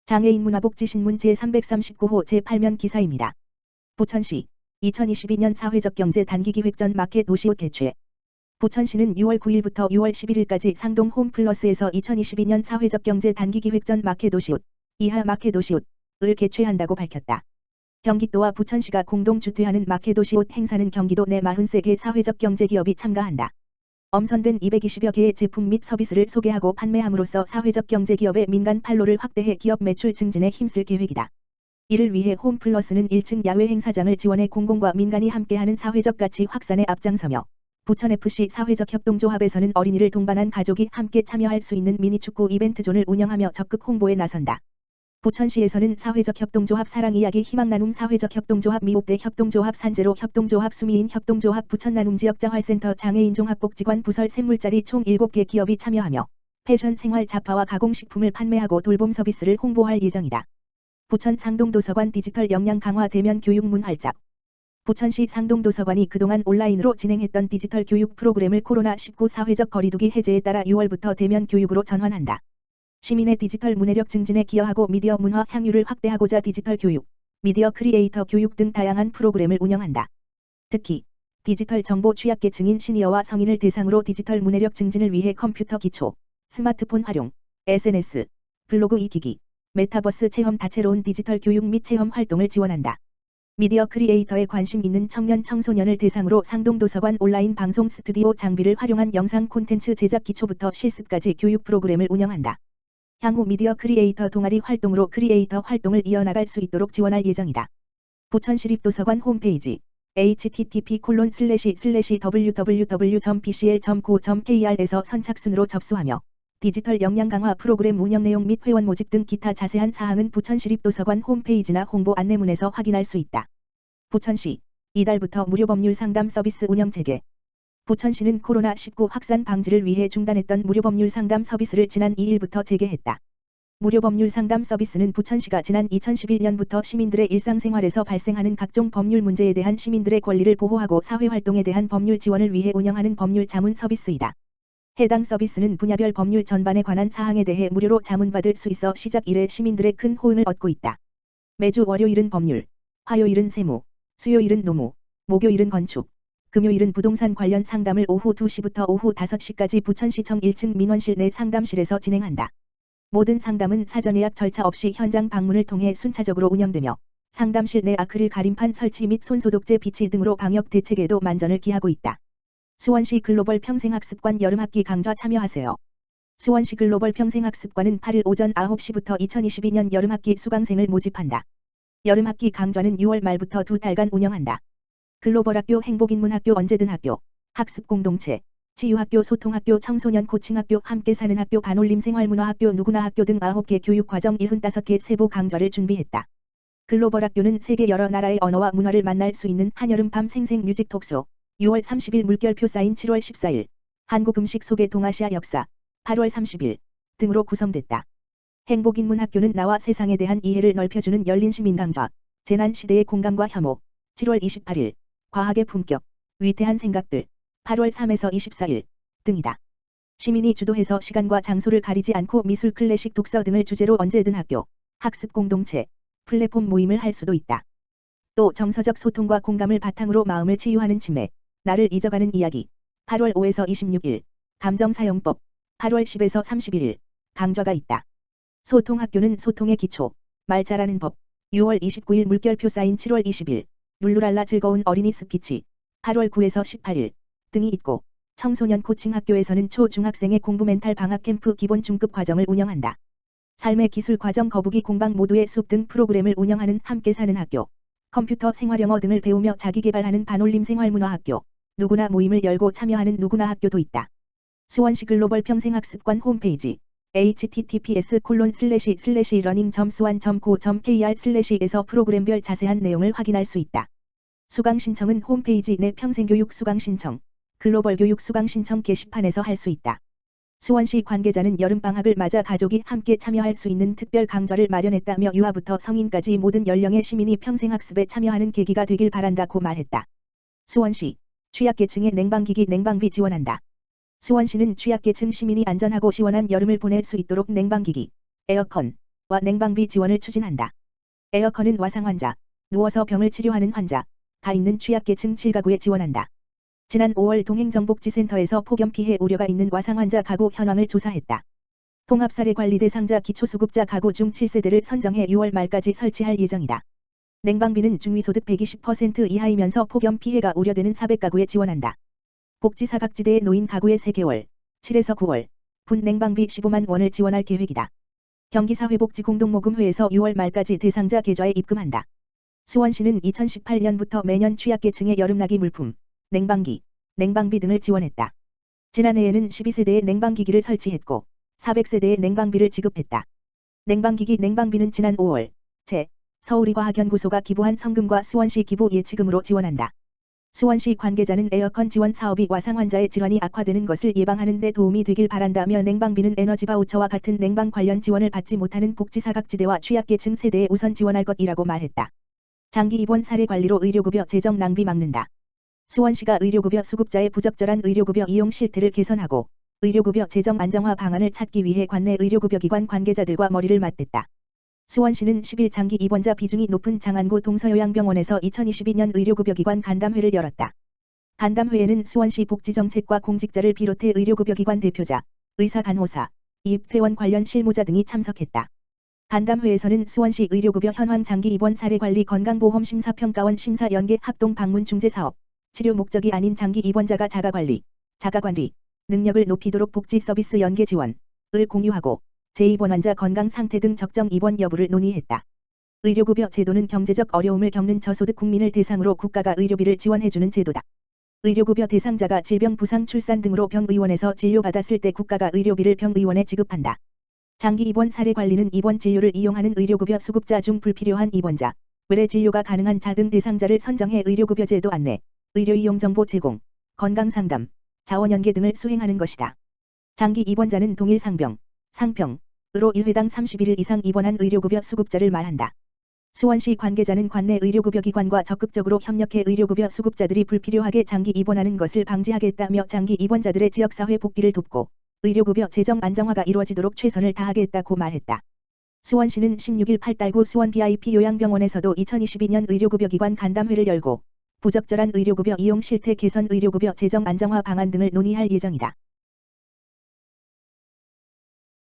장애인 문화복지신문 제339호 제8면 기사입니다. 부천시 2022년 사회적 경제 단기기획전 마켓 도시옷 개최. 부천시는 6월 9일부터 6월 11일까지 상동 홈플러스에서 2022년 사회적 경제 단기기획전 마켓 도시옷, 이하 마켓 도시옷을 개최한다고 밝혔다. 경기도와 부천시가 공동 주최하는 마켓 도시옷 행사는 경기도 내 43개 사회적 경제기업이 참가한다. 엄선된 220여 개의 제품 및 서비스를 소개하고 판매함으로써 사회적 경제기업의 민간 판로를 확대해 기업 매출 증진에 힘쓸 계획이다. 이를 위해 홈플러스는 1층 야외 행사장을 지원해 공공과 민간이 함께하는 사회적 가치 확산에 앞장서며 부천FC 사회적 협동조합에서는 어린이를 동반한 가족이 함께 참여할 수 있는 미니축구 이벤트존을 운영하며 적극 홍보에 나선다. 부천시에서는 사회적 협동조합 사랑이야기 희망나눔 사회적 협동조합 미옥대 협동조합 산제로 협동조합 수미인 협동조합 부천나눔 지역자활센터 장애인 종합복지관 부설 샘물자리 총 7개 기업이 참여하며 패션 생활 잡화와 가공식품을 판매하고 돌봄 서비스를 홍보할 예정이다. 부천 상동도서관 디지털 역량 강화 대면 교육문 활짝. 부천시 상동도서관이 그동안 온라인으로 진행했던 디지털 교육 프로그램을 코로나19 사회적 거리두기 해제에 따라 6월부터 대면 교육으로 전환한다. 시민의 디지털 문해력 증진에 기여하고 미디어 문화 향유를 확대하고자 디지털 교육, 미디어 크리에이터 교육 등 다양한 프로그램을 운영한다. 특히 디지털 정보 취약계층인 시니어와 성인을 대상으로 디지털 문해력 증진을 위해 컴퓨터 기초, 스마트폰 활용, SNS, 블로그 익히기, 메타버스 체험 다채로운 디지털 교육 및 체험 활동을 지원한다. 미디어 크리에이터에 관심 있는 청년 청소년을 대상으로 상동도서관 온라인 방송 스튜디오 장비를 활용한 영상 콘텐츠 제작 기초부터 실습까지 교육 프로그램을 운영한다. 향후 미디어 크리에이터 동아리 활동으로 크리에이터 활동을 이어나갈 수 있도록 지원할 예정이다. 부천시립도서관 홈페이지 http://www.bcl.co.kr에서 선착순으로 접수하며 디지털 역량 강화 프로그램 운영 내용 및 회원 모집 등 기타 자세한 사항은 부천시립도서관 홈페이지나 홍보 안내문에서 확인할 수 있다. 부천시 이달부터 무료 법률 상담 서비스 운영 재개. 부천시는 코로나19 확산 방지를 위해 중단했던 무료 법률 상담 서비스를 지난 2일부터 재개했다. 무료 법률 상담 서비스는 부천시가 지난 2011년부터 시민들의 일상생활에서 발생하는 각종 법률 문제에 대한 시민들의 권리를 보호하고 사회활동에 대한 법률 지원을 위해 운영하는 법률 자문 서비스이다. 해당 서비스는 분야별 법률 전반에 관한 사항에 대해 무료로 자문받을 수 있어 시작 이래 시민들의 큰 호응을 얻고 있다. 매주 월요일은 법률, 화요일은 세무, 수요일은 노무, 목요일은 건축, 금요일은 부동산 관련 상담을 오후 2시부터 오후 5시까지 부천시청 1층 민원실 내 상담실에서 진행한다. 모든 상담은 사전 예약 절차 없이 현장 방문을 통해 순차적으로 운영되며 상담실 내 아크릴 가림판 설치 및 손소독제 비치 등으로 방역 대책에도 만전을 기하고 있다. 수원시 글로벌 평생학습관 여름학기 강좌 참여하세요. 수원시 글로벌 평생학습관은 8일 오전 9시부터 2022년 여름학기 수강생을 모집한다. 여름학기 강좌는 6월 말부터 2달간 운영한다. 글로벌학교 행복인문학교 언제든 학교, 학습공동체, 치유학교 소통학교 청소년 코칭학교 함께 사는 학교 반올림 생활문화학교 누구나 학교 등 9개 교육과정 75개 세부 강좌를 준비했다. 글로벌학교는 세계 여러 나라의 언어와 문화를 만날 수 있는 한여름밤 생생 뮤직 톡쇼, 6월 30일 물결표 사인 7월 14일, 한국 음식 소개 동아시아 역사, 8월 30일 등으로 구성됐다. 행복인문학교는 나와 세상에 대한 이해를 넓혀주는 열린 시민 강좌, 재난시대의 공감과 혐오, 7월 28일, 과학의 품격, 위태한 생각들, 8월 3에서 24일 등이다. 시민이 주도해서 시간과 장소를 가리지 않고 미술 클래식 독서 등을 주제로 언제든 학교, 학습 공동체, 플랫폼 모임을 할 수도 있다. 또 정서적 소통과 공감을 바탕으로 마음을 치유하는 치매, 나를 잊어가는 이야기, 8월 5에서 26일, 감정사용법, 8월 10에서 31일 강좌가 있다. 소통학교는 소통의 기초, 말 잘하는 법, 6월 29일 물결표 사인 7월 20일, 룰루랄라 즐거운 어린이 스피치, 8월 9에서 18일 등이 있고 청소년 코칭학교에서는 초 중학생의 공부 멘탈 방학 캠프 기본 중급 과정을 운영한다. 삶의 기술 과정 거북이 공방 모두의 숲 등 프로그램을 운영하는 함께 사는 학교, 컴퓨터 생활영어 등을 배우며 자기개발하는 반올림 생활문화학교, 누구나 모임을 열고 참여하는 누구나 학교도 있다. 수원시 글로벌 평생학습관 홈페이지 https://learning.suan.go.kr/에서 프로그램별 자세한 내용을 확인할 수 있다. 수강 신청은 홈페이지 내 평생교육 수강 신청, 글로벌 교육 수강 신청 게시판에서 할 수 있다. 수원시 관계자는 여름방학을 맞아 가족이 함께 참여할 수 있는 특별 강좌를 마련했다며 유아부터 성인까지 모든 연령의 시민이 평생학습에 참여하는 계기가 되길 바란다고 말했다. 수원시 취약계층의 냉방기기 냉방비 지원한다. 수원시는 취약계층 시민이 안전하고 시원한 여름을 보낼 수 있도록 냉방기기, 에어컨, 냉방비 지원을 추진한다. 에어컨은 와상 환자, 누워서 병을 치료하는 환자, 가 있는 취약계층 7가구에 지원한다. 지난 5월 동행정복지센터에서 폭염 피해 우려가 있는 와상 환자 가구 현황을 조사했다. 통합사례관리 대상자 기초수급자 가구 중 7세대를 선정해 6월 말까지 설치할 예정이다. 냉방비는 중위소득 120% 이하이면서 폭염 피해가 우려되는 400가구에 지원한다. 복지사각지대의 노인 가구에 3개월, 7에서 9월, 분 냉방비 15만 원을 지원할 계획이다. 경기사회복지공동모금회에서 6월 말까지 대상자 계좌에 입금한다. 수원시는 2018년부터 매년 취약계층의 여름나기 물품, 냉방기, 냉방비 등을 지원했다. 지난해에는 12세대의 냉방기기를 설치했고 400세대의 냉방비를 지급했다. 냉방기기 냉방비는 지난 5월 서울이과학연구소가 기부한 성금과 수원시 기부 예치금으로 지원한다. 수원시 관계자는 에어컨 지원 사업이 와상 환자의 질환이 악화되는 것을 예방하는 데 도움이 되길 바란다며 냉방비는 에너지 바우처와 같은 냉방 관련 지원을 받지 못하는 복지사각지대와 취약계층 세대에 우선 지원할 것이라고 말했다. 장기 입원 사례 관리로 의료급여 재정 낭비 막는다. 수원시가 의료급여 수급자의 부적절한 의료급여 이용 실태를 개선하고 의료급여 재정 안정화 방안을 찾기 위해 관내 의료급여기관 관계자들과 머리를 맞댔다. 수원시는 10일 장기 입원자 비중이 높은 장안구 동서요양병원에서 2022년 의료급여기관 간담회를 열었다. 간담회에는 수원시 복지정책과 공직자를 비롯해 의료급여기관 대표자, 의사 간호사, 입퇴원 관련 실무자 등이 참석했다. 간담회에서는 수원시 의료급여 현황 장기 입원 사례관리 건강보험 심사평가원 심사 연계 합동 방문 중재 사업, 치료 목적이 아닌 장기 입원자가 자가관리 능력을 높이도록 복지 서비스 연계 지원을 공유하고 재입원 환자 건강 상태 등 적정 입원 여부를 논의했다. 의료급여 제도는 경제적 어려움을 겪는 저소득 국민을 대상으로 국가가 의료비를 지원해주는 제도다. 의료급여 대상자가 질병 부상 출산 등으로 병의원에서 진료받았을 때 국가가 의료비를 병의원에 지급한다. 장기 입원 사례 관리는 입원 진료를 이용하는 의료급여 수급자 중 불필요한 입원자, 외래 진료가 가능한 자 등 대상자를 선정해 의료급여 제도 안내, 의료이용 정보 제공, 건강상담, 자원연계 등을 수행하는 것이다. 장기 입원자는 동일 상병, 상평으로 1회당 31일 이상 입원한 의료급여 수급자를 말한다. 수원시 관계자는 관내 의료급여기관과 적극적으로 협력해 의료급여 수급자들이 불필요하게 장기 입원하는 것을 방지하겠다며 장기 입원자들의 지역사회 복귀를 돕고 의료급여 재정 안정화가 이루어지도록 최선을 다하겠다고 말했다. 수원시는 16일 팔달구 수원 BIP 요양병원에서도 2022년 의료급여기관 간담회를 열고 부적절한 의료급여 이용 실태 개선 의료급여 재정 안정화 방안 등을 논의할 예정이다.